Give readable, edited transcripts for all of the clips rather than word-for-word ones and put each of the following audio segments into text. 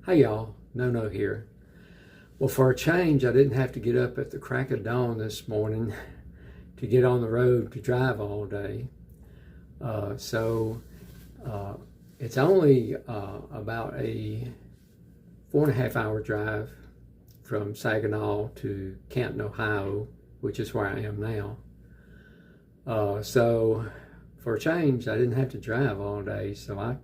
Hey y'all, No here. Well, for a change, I didn't have to get up at the crack of dawn this morning to get on the road to drive all day. So it's only about a 4.5 hour drive from Saginaw to Canton, Ohio, which is where I am now. So for a change, I didn't have to drive all day, so I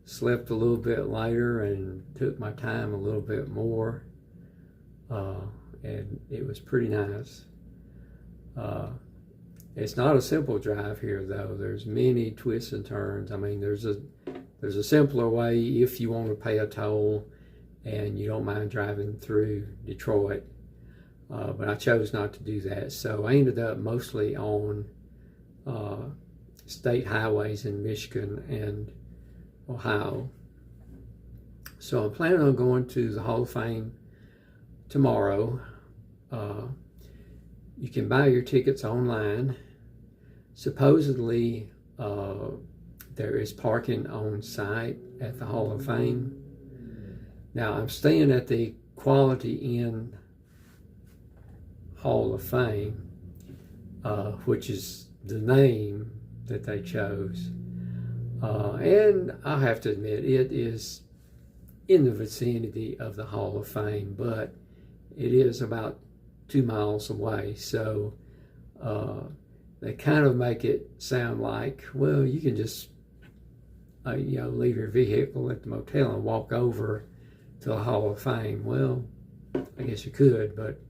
slept a little bit later and took my time a little bit more, and it was pretty nice. It's not a simple drive here, though. There's many twists and turns. I mean, there's a simpler way if you want to pay a toll and you don't mind driving through Detroit, but I chose not to do that. So I ended up mostly on state highways in Michigan and Ohio. So I'm planning on going to the Hall of Fame tomorrow. You can buy your tickets online. Supposedly there is parking on site at the Hall of Fame. Now I'm staying at the Quality Inn Hall of Fame, which is the name that they chose. And I have to admit, it is in the vicinity of the Hall of Fame, but it is about 2 miles away. So they kind of make it sound like, well, you can just leave your vehicle at the motel and walk over to the Hall of Fame. Well, I guess you could, but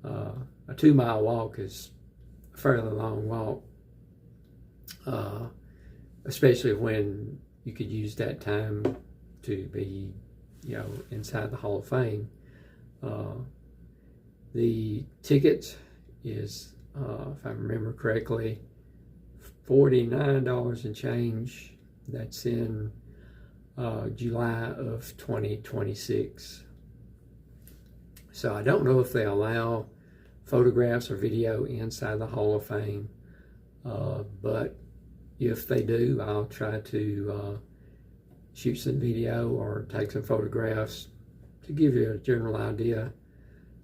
a 2 mile walk is a fairly long walk. Especially when you could use that time to be, inside the Hall of Fame. The ticket is, if I remember correctly, $49 and change. That's in July of 2026. So I don't know if they allow photographs or video inside the Hall of Fame, but if they do, I'll try to shoot some video or take some photographs to give you a general idea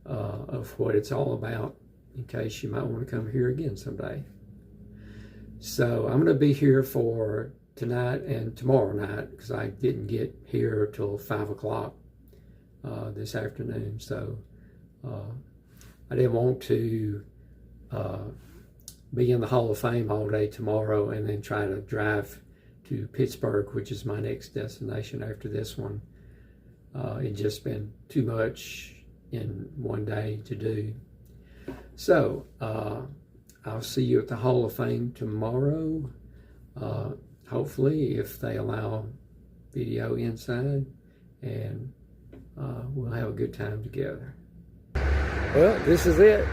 of what it's all about, in case you might want to come here again someday. So I'm going to be here for tonight and tomorrow night, because I didn't get here till 5 o'clock this afternoon. So I didn't want to be in the Hall of Fame all day tomorrow and then try to drive to Pittsburgh, which is my next destination after this one. It's just been too much in one day to do. So I'll see you at the Hall of Fame tomorrow, hopefully, if they allow video inside, and we'll have a good time together. Well, this is it.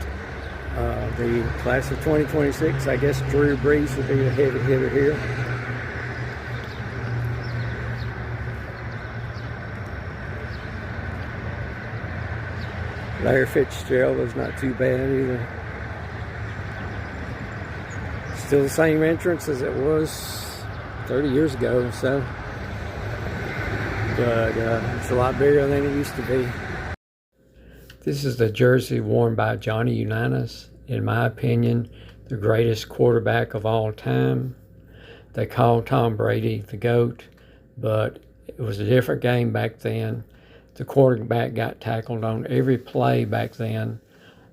The class of 2026, I guess Drew Brees will be the heavy hitter here. Larry Fitzgerald is not too bad either. Still the same entrance as it was 30 years ago, so. But it's a lot bigger than it used to be. This is the jersey worn by Johnny Unitas, in my opinion, the greatest quarterback of all time. They call Tom Brady the GOAT, but it was a different game back then. The quarterback got tackled on every play back then,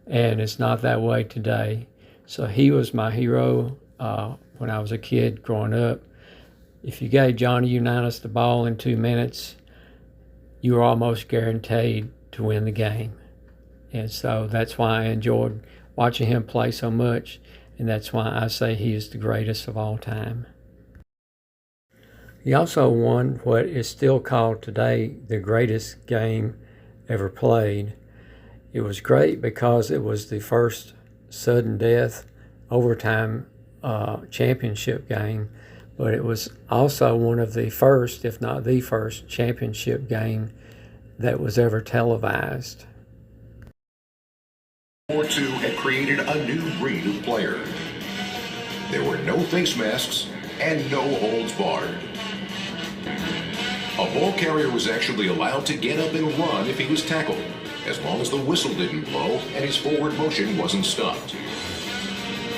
and it's not that way today. So he was my hero when I was a kid growing up. If you gave Johnny Unitas the ball in 2 minutes, you were almost guaranteed to win the game. And so that's why I enjoyed watching him play so much, and that's why I say he is the greatest of all time. He also won what is still called today the greatest game ever played. It was great because it was the first sudden death overtime championship game, but it was also one of the first, if not the first, championship game that was ever televised. War II had created a new breed of player. There were no face masks and no holds barred. A ball carrier was actually allowed to get up and run if he was tackled, as long as the whistle didn't blow and his forward motion wasn't stopped.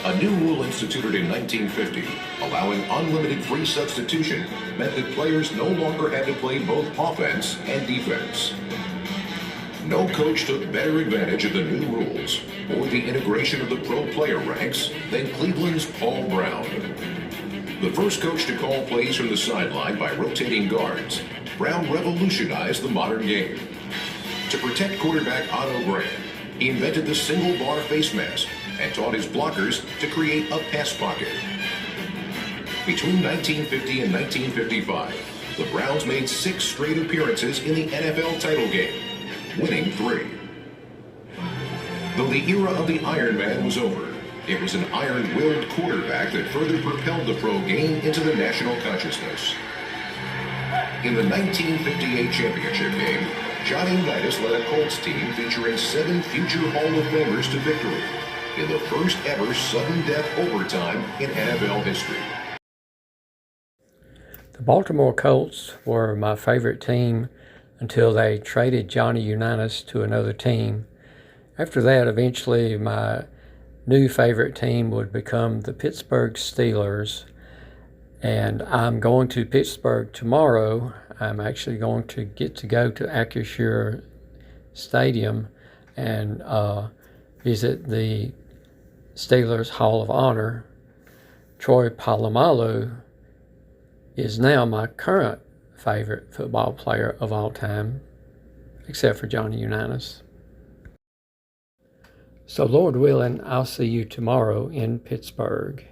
A new rule instituted in 1950, allowing unlimited free substitution, meant that players no longer had to play both offense and defense. No coach took better advantage of the new rules or the integration of the pro player ranks than Cleveland's Paul Brown. The first coach to call plays from the sideline by rotating guards, Brown revolutionized the modern game. To protect quarterback Otto Graham, he invented the single bar face mask and taught his blockers to create a pass pocket. Between 1950 and 1955, the Browns made 6 straight appearances in the NFL title game, winning 3. Though the era of the Iron Man was over, it was an iron-willed quarterback that further propelled the pro game into the national consciousness. In the 1958 championship game, Johnny Unitas led a Colts team featuring 7 future Hall of Famers to victory in the first ever sudden death overtime in NFL history. The Baltimore Colts were my favorite team until they traded Johnny Unitas to another team. After that, eventually my new favorite team would become the Pittsburgh Steelers. And I'm going to Pittsburgh tomorrow. I'm actually going to get to go to Acrisure Stadium and visit the Steelers Hall of Honor. Troy Polamalu is now my current favorite football player of all time, except for Johnny Unitas. So Lord willing, I'll see you tomorrow in Pittsburgh.